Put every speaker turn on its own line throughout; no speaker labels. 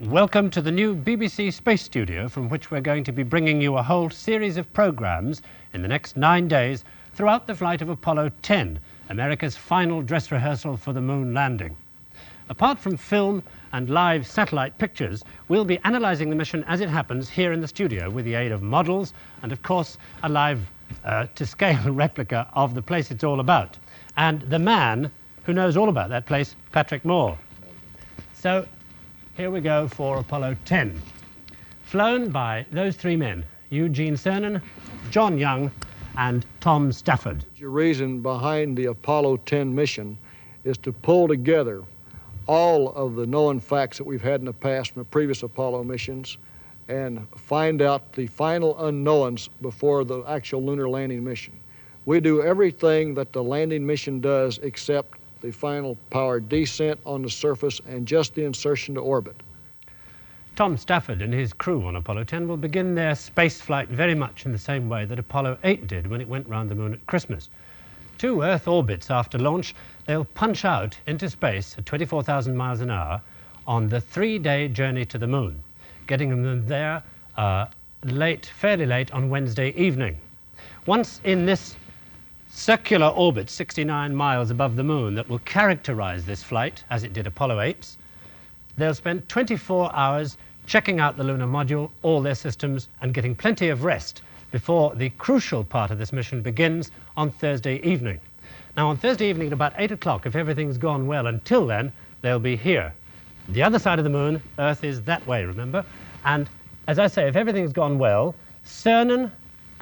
Welcome to the new BBC Space Studio, from which we're going to be bringing you a whole series of programmes in the next 9 days throughout the flight of Apollo 10, America's final dress rehearsal for the moon landing. Apart from film and live satellite pictures, we'll be analysing the mission as it happens here in the studio with the aid of models and, of course, a live to-scale replica of the place it's all about. And the man who knows all about that place, Patrick Moore. So, here we go for Apollo 10, flown by those three men, Eugene Cernan, John Young, and Tom Stafford.
The reason behind the Apollo 10 mission is to pull together all of the known facts that we've had in the past from the previous Apollo missions and find out the final unknowns before the actual lunar landing mission. We do everything that the landing mission does except the final powered descent on the surface and just the insertion to orbit.
Tom Stafford and his crew on Apollo 10 will begin their space flight very much in the same way that Apollo 8 did when it went round the moon at Christmas. 2 Earth orbits after launch, they'll punch out into space at 24,000 miles an hour on the 3-day journey to the moon, getting them there fairly late on Wednesday evening. Once in this circular orbit 69 miles above the moon that will characterize this flight, as it did Apollo 8's, they'll spend 24 hours checking out the lunar module, all their systems, and getting plenty of rest before the crucial part of this mission begins on Thursday evening. Now, on Thursday evening at about 8 o'clock, if everything's gone well, until then, they'll be here. The other side of the moon, Earth is that way, remember? And as I say, if everything's gone well, Cernan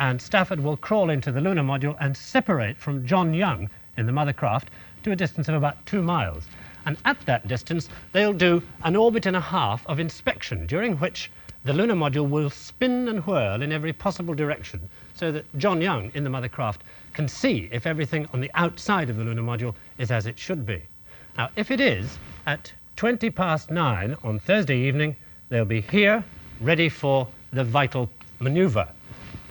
and Stafford will crawl into the lunar module and separate from John Young in the mother craft to a distance of about 2 miles. And at that distance, they'll do an orbit and a half of inspection, during which the lunar module will spin and whirl in every possible direction, so that John Young in the mother craft can see if everything on the outside of the lunar module is as it should be. Now, if it is, at 9:20 on Thursday evening, they'll be here, ready for the vital maneuver.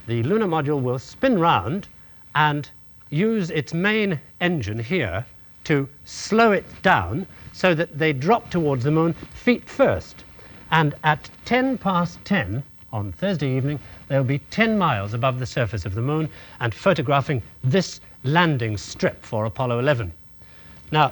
The lunar module will spin round and use its main engine here to slow it down so that they drop towards the moon feet first. And at 10:10 on Thursday evening, they'll be 10 miles above the surface of the moon and photographing this landing strip for Apollo 11. Now,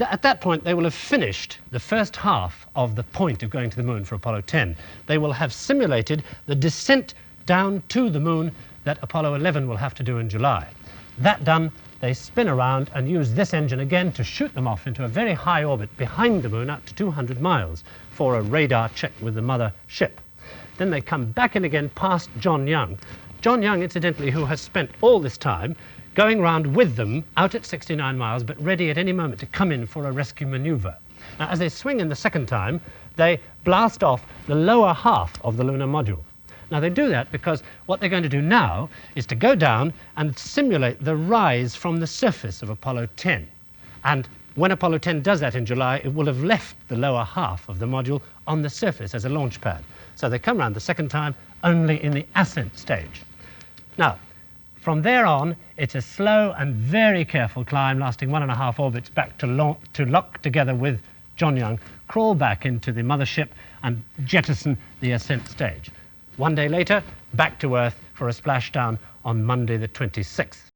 at that point, they will have finished the first half of the point of going to the moon for Apollo 10. They will have simulated the descent down to the moon that Apollo 11 will have to do in July. That done, they spin around and use this engine again to shoot them off into a very high orbit behind the moon, up to 200 miles, for a radar check with the mother ship. Then they come back in again past John Young. John Young, incidentally, who has spent all this time going round with them out at 69 miles, but ready at any moment to come in for a rescue maneuver. Now, as they swing in the second time, they blast off the lower half of the lunar module. Now, they do that because what they're going to do now is to go down and simulate the rise from the surface of Apollo 10. And when Apollo 10 does that in July, it will have left the lower half of the module on the surface as a launch pad. So they come round the second time only in the ascent stage. Now, from there on, it's a slow and very careful climb lasting 1.5 orbits back to lock together with John Young, crawl back into the mothership and jettison the ascent stage. 1 day later, back to Earth for a splashdown on Monday the 26th.